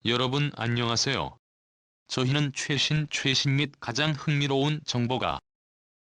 여러분 안녕하세요. 저희는 최신 및 가장 흥미로운 정보가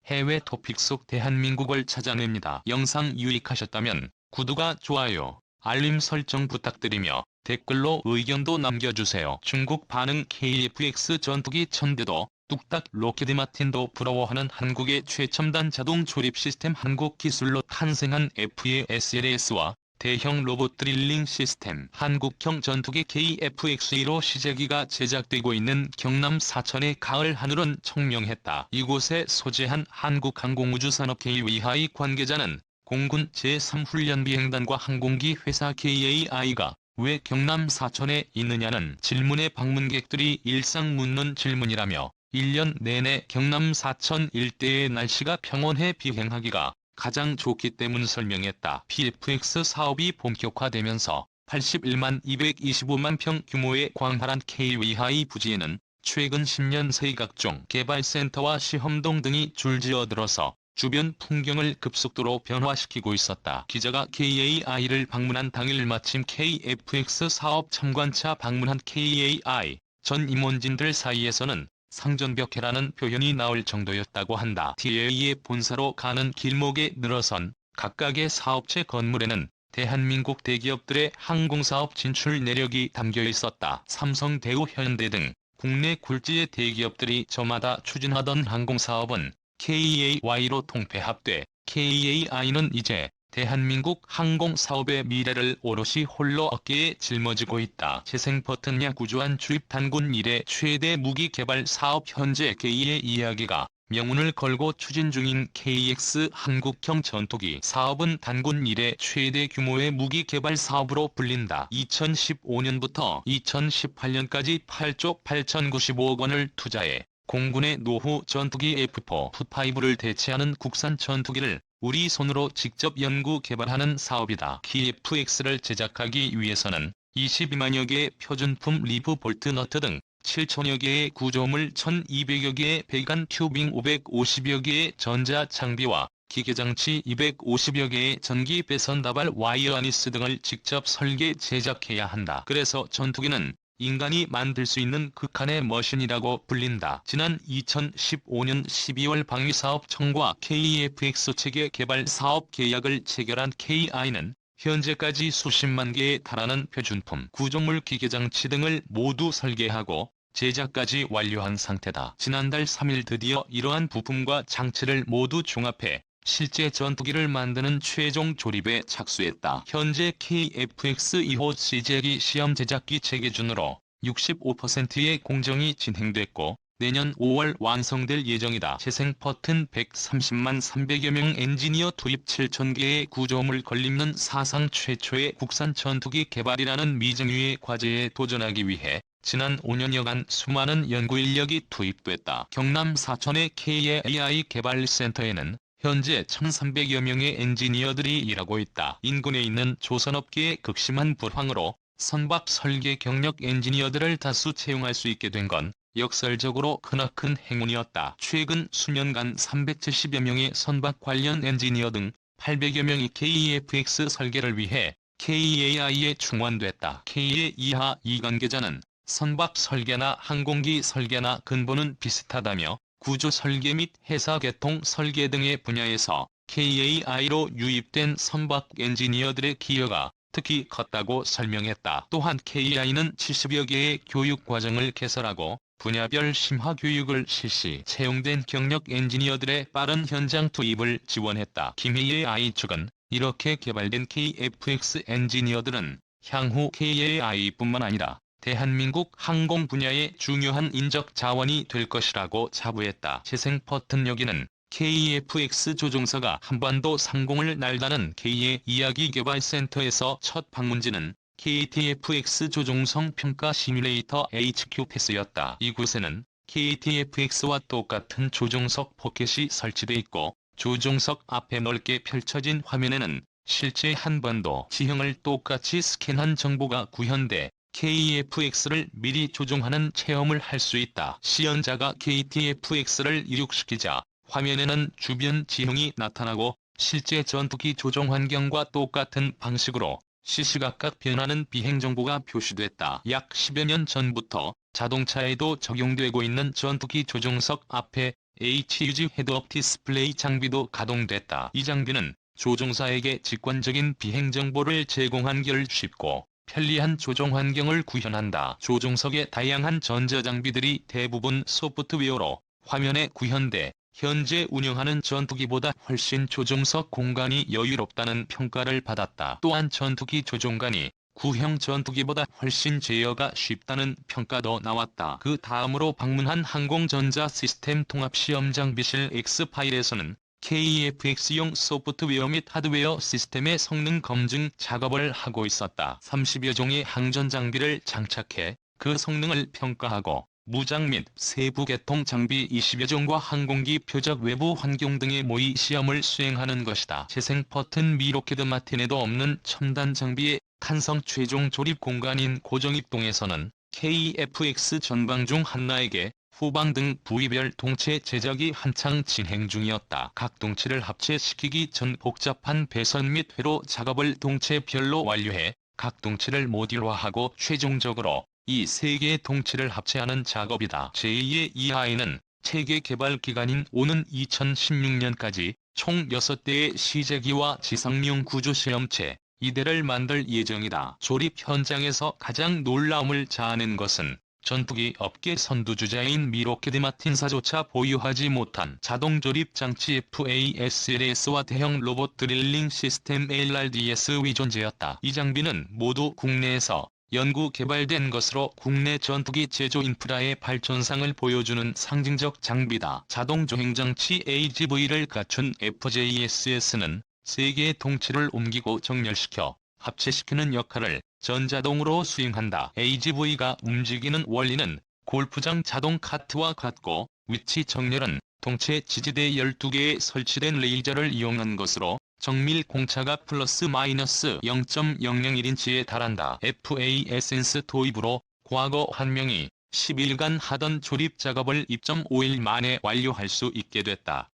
해외 토픽 속 대한민국을 찾아냅니다. 영상 유익하셨다면 구독과 좋아요, 알림 설정 부탁드리며 댓글로 의견도 남겨주세요. 중국 반응 KF-X 전투기 1000대도 뚝딱 로키드 마틴도 부러워하는 한국의 최첨단 자동 조립 시스템 한국 기술로 탄생한 FA-SLS와 대형 로봇 드릴링 시스템 한국형 전투기 KF-X2로 시제기가 제작되고 있는 경남 사천의 가을 하늘은 청명했다. 이곳에 소재한 한국항공우주산업 KV하이 관계자는 공군 제3훈련비행단과 항공기 회사 KAI가 왜 경남 사천에 있느냐는 질문에 방문객들이 일상 묻는 질문이라며 1년 내내 경남 사천 일대의 날씨가 평온해 비행하기가 가장 좋기 때문 설명했다. PFX 사업이 본격화되면서 81만 225만 평 규모의 광활한 KV하이 부지에는 최근 10년 새 각종 개발센터와 시험동 등이 줄지어들어서 주변 풍경을 급속도로 변화시키고 있었다. 기자가 KAI를 방문한 당일 마침 KF-X 사업 참관차 방문한 KAI 전 임원진들 사이에서는 상전벽해라는 표현이 나올 정도였다고 한다. TA의 본사로 가는 길목에 늘어선 각각의 사업체 건물에는 대한민국 대기업들의 항공사업 진출 내력이 담겨 있었다. 삼성, 대우, 현대 등 국내 굴지의 대기업들이 저마다 추진하던 항공사업은 KAI로 통폐합돼 KAI는 이제 대한민국 항공사업의 미래를 오롯이 홀로 어깨에 짊어지고 있다. 재생버튼야 구조안 주입 단군 이래 최대 무기 개발 사업 현재 KA의 이야기가 명운을 걸고 추진 중인 KX 한국형 전투기 사업은 단군 이래 최대 규모의 무기 개발 사업으로 불린다. 2015년부터 2018년까지 8조 8,095억 원을 투자해 공군의 노후 전투기 F4, F5를 대체하는 국산 전투기를 우리 손으로 직접 연구 개발하는 사업이다. KF-X를 제작하기 위해서는 22만여 개의 표준품 리브 볼트 너트 등 7천여 개의 구조물 1,200여 개의 배관 튜빙 550여 개의 전자 장비와 기계장치 250여 개의 전기 배선 다발 와이어 아니스 등을 직접 설계 제작해야 한다. 그래서 전투기는 인간이 만들 수 있는 극한의 머신이라고 불린다. 지난 2015년 12월 방위사업청과 KF-X 체계 개발 사업 계약을 체결한 KI는 현재까지 수십만 개에 달하는 표준품, 구조물 기계장치 등을 모두 설계하고 제작까지 완료한 상태다. 지난달 3일 드디어 이러한 부품과 장치를 모두 종합해 실제 전투기를 만드는 최종 조립에 착수했다. 현재 KF-X 2호 시제기 시험 제작기 체계준으로 65%의 공정이 진행됐고 내년 5월 완성될 예정이다. 재생 버튼 130만 300여 명 엔지니어 투입 7,000개의 구조물 걸림는 사상 최초의 국산 전투기 개발이라는 미정유의 과제에 도전하기 위해 지난 5년여간 수많은 연구 인력이 투입됐다. 경남 사천의 KAI 개발센터에는 현재 1,300여 명의 엔지니어들이 일하고 있다. 인근에 있는 조선업계의 극심한 불황으로 선박 설계 경력 엔지니어들을 다수 채용할 수 있게 된 건 역설적으로 크나큰 행운이었다. 최근 수년간 370여 명의 선박 관련 엔지니어 등 800여 명이 KF-X 설계를 위해 KAI에 충원됐다. K의 이하 이 관계자는 선박 설계나 항공기 설계나 근본은 비슷하다며 구조 설계 및 해사 개통 설계 등의 분야에서 KAI로 유입된 선박 엔지니어들의 기여가 특히 컸다고 설명했다. 또한 KAI는 70여 개의 교육 과정을 개설하고 분야별 심화 교육을 실시, 채용된 경력 엔지니어들의 빠른 현장 투입을 지원했다. 김혜의 I 측은 이렇게 개발된 KF-X 엔지니어들은 향후 KAI뿐만 아니라 대한민국 항공 분야의 중요한 인적 자원이 될 것이라고 자부했다. 재생 버튼 여기는 KF-X 조종사가 한반도 상공을 날다는 K의 이야기 개발센터에서 첫 방문지는 KTF-X 조종성 평가 시뮬레이터 HQ 패스였다. 이곳에는 KTF-X와 똑같은 조종석 포켓이 설치돼 있고 조종석 앞에 넓게 펼쳐진 화면에는 실제 한반도 지형을 똑같이 스캔한 정보가 구현돼 KF-X를 미리 조종하는 체험을 할 수 있다. 시연자가 KTF-X를 이륙시키자 화면에는 주변 지형이 나타나고 실제 전투기 조종 환경과 똑같은 방식으로 시시각각 변하는 비행 정보가 표시됐다. 약 10여 년 전부터 자동차에도 적용되고 있는 전투기 조종석 앞에 HUD 헤드업 디스플레이 장비도 가동됐다. 이 장비는 조종사에게 직관적인 비행 정보를 제공한 쉽고 편리한 조종 환경을 구현한다. 조종석의 다양한 전자장비들이 대부분 소프트웨어로 화면에 구현돼 현재 운영하는 전투기보다 훨씬 조종석 공간이 여유롭다는 평가를 받았다. 또한 전투기 조종관이 구형 전투기보다 훨씬 제어가 쉽다는 평가도 나왔다. 그 다음으로 방문한 항공전자 시스템 통합시험 장비실 X파일에서는 KEFX용 소프트웨어 및 하드웨어 시스템의 성능 검증 작업을 하고 있었다. 30여 종의 항전 장비를 장착해 그 성능을 평가하고 무장 및 세부 개통 장비 20여 종과 항공기 표적 외부 환경 등의 모의 시험을 수행하는 것이다. 재생 버튼 미 로키드 마틴에도 없는 첨단 장비의 탄성 최종 조립 공간인 고정입동에서는 KEFX 전방 중 하나에게 후방 등 부위별 동체 제작이 한창 진행 중이었다. 각 동체를 합체시키기 전 복잡한 배선 및 회로 작업을 동체별로 완료해 각 동체를 모듈화하고 최종적으로 이 세 개의 동체를 합체하는 작업이다. 제2의 EI는 체계 개발 기간인 오는 2016년까지 총 6대의 시제기와 지상용 구조 시험체 2대를 만들 예정이다. 조립 현장에서 가장 놀라움을 자아낸 것은 전투기 업계 선두주자인 미 로키드 마틴사조차 보유하지 못한 자동조립 장치 FASLS와 대형 로봇 드릴링 시스템 LRDS의 존재였다. 이 장비는 모두 국내에서 연구 개발된 것으로 국내 전투기 제조 인프라의 발전상을 보여주는 상징적 장비다. 자동 조행장치 AGV를 갖춘 FJSS는 3개의 동체를 옮기고 정렬시켜 합체시키는 역할을 전자동으로 수행한다. AGV가 움직이는 원리는 골프장 자동 카트와 같고 위치 정렬은 동체 지지대 12개에 설치된 레이저를 이용한 것으로 정밀 공차가 플러스 마이너스 0.001인치에 달한다. FASS 도입으로 과거 한 명이 10일간 하던 조립 작업을 2.5일 만에 완료할 수 있게 됐다.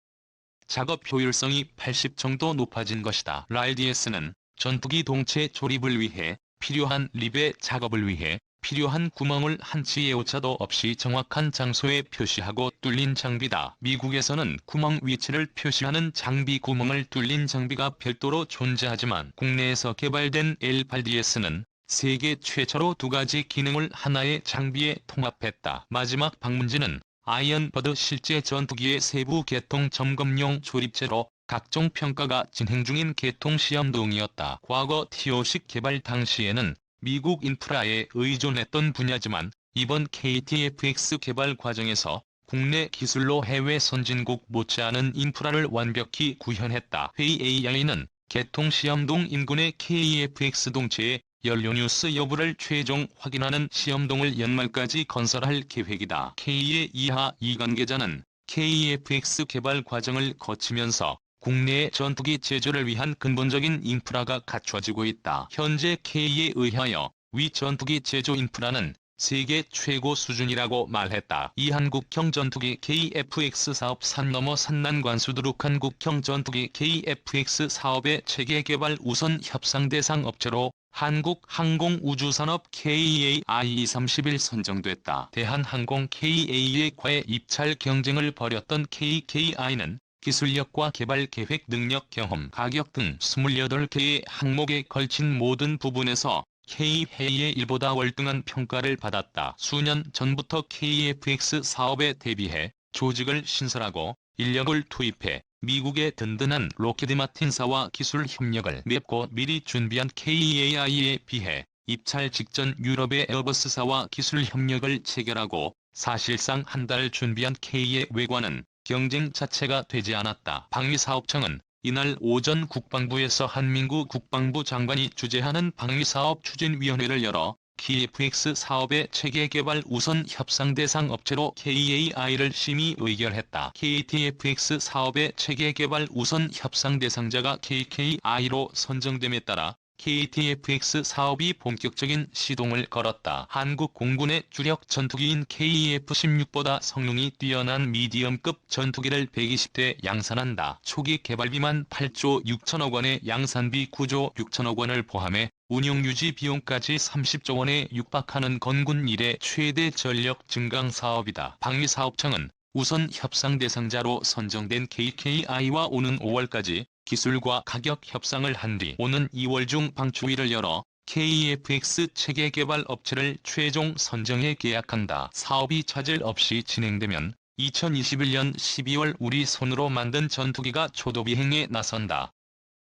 작업 효율성이 80 정도 높아진 것이다. RDS는 전투기 동체 조립을 위해 필요한 리베 작업을 위해 필요한 구멍을 한치의 오차도 없이 정확한 장소에 표시하고 뚫린 장비다. 미국에서는 구멍 위치를 표시하는 장비 구멍을 뚫린 장비가 별도로 존재하지만 국내에서 개발된 L8DS는 세계 최초로 2가지 기능을 하나의 장비에 통합했다. 마지막 방문지는 아이언버드 실제 전투기의 세부 개통 점검용 조립체로 각종 평가가 진행 중인 개통 시험동이었다. 과거 TO식 개발 당시에는 미국 인프라에 의존했던 분야지만 이번 KTFX 개발 과정에서 국내 기술로 해외 선진국 못지않은 인프라를 완벽히 구현했다. AI는 개통 시험동 인근의 KEFX 동체의 연료뉴스 여부를 최종 확인하는 시험동을 연말까지 건설할 계획이다. K의 이하 이 관계자는 KEFX 개발 과정을 거치면서 국내의 전투기 제조를 위한 근본적인 인프라가 갖춰지고 있다. 현재 K에 의하여 위 전투기 제조 인프라는 세계 최고 수준이라고 말했다. 이 한국형 전투기 KFX 사업 산 넘어 산난 관수두룩 한국형 전투기 KFX 사업의 체계 개발 우선 협상 대상 업체로 한국항공우주산업 KAI 30일 선정됐다. 대한항공 KA에 과의 입찰 경쟁을 벌였던 KKI는 기술력과 개발 계획 능력 경험 가격 등 28개의 항목에 걸친 모든 부분에서 K해의 일보다 월등한 평가를 받았다. 수년 전부터 KFX 사업에 대비해 조직을 신설하고 인력을 투입해 미국의 든든한 로키드 마틴사와 기술 협력을 맺고 미리 준비한 KAI에 비해 입찰 직전 유럽의 에어버스사와 기술 협력을 체결하고 사실상 한 달 준비한 K의 외관은 경쟁 자체가 되지 않았다. 방위사업청은 이날 오전 국방부에서 한민구 국방부 장관이 주재하는 방위사업 추진위원회를 열어 KFX 사업의 체계개발 우선 협상 대상 업체로 KAI를 심의 의결했다. KTFX 사업의 체계개발 우선 협상 대상자가 KKI로 선정됨에 따라 KTFX 사업이 본격적인 시동을 걸었다. 한국 공군의 주력 전투기인 KF-16보다 성능이 뛰어난 미디엄급 전투기를 120대 양산한다. 초기 개발비만 8조 6천억 원에 양산비 9조 6천억 원을 포함해 운용 유지 비용까지 30조 원에 육박하는 건군 이래 최대 전력 증강 사업이다. 방위사업청은 우선 협상 대상자로 선정된 KKI와 오는 5월까지 기술과 가격 협상을 한 뒤 오는 2월 중 방출위를 열어 KFX 체계 개발 업체를 최종 선정해 계약한다. 사업이 차질 없이 진행되면 2021년 12월 우리 손으로 만든 전투기가 초도비행에 나선다.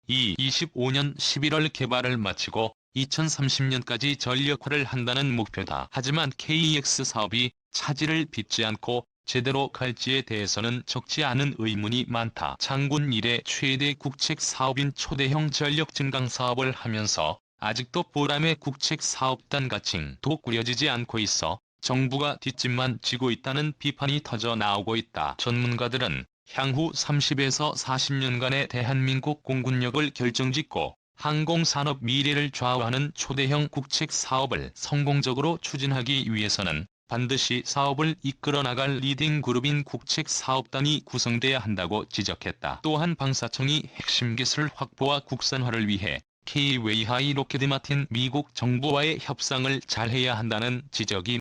25년 11월 개발을 마치고 2030년까지 전력화를 한다는 목표다. 하지만 KEX 사업이 차질을 빚지 않고 제대로 갈지에 대해서는 적지 않은 의문이 많다. 장군 이래 최대 국책 사업인 초대형 전력 증강 사업을 하면서 아직도 보람의 국책 사업단 가칭도 꾸려지지 않고 있어 정부가 뒷짐만 지고 있다는 비판이 터져 나오고 있다. 전문가들은 향후 30에서 40년간의 대한민국 공군력을 결정짓고 항공산업 미래를 좌우하는 초대형 국책 사업을 성공적으로 추진하기 위해서는 반드시 사업을 이끌어 나갈 리딩 그룹인 국책 사업단이 구성돼야 한다고 지적했다. 또한 방사청이 핵심 기술 확보와 국산화를 위해 K-웨이하이 로켓마틴 미국 정부와의 협상을 잘해야 한다는 지적이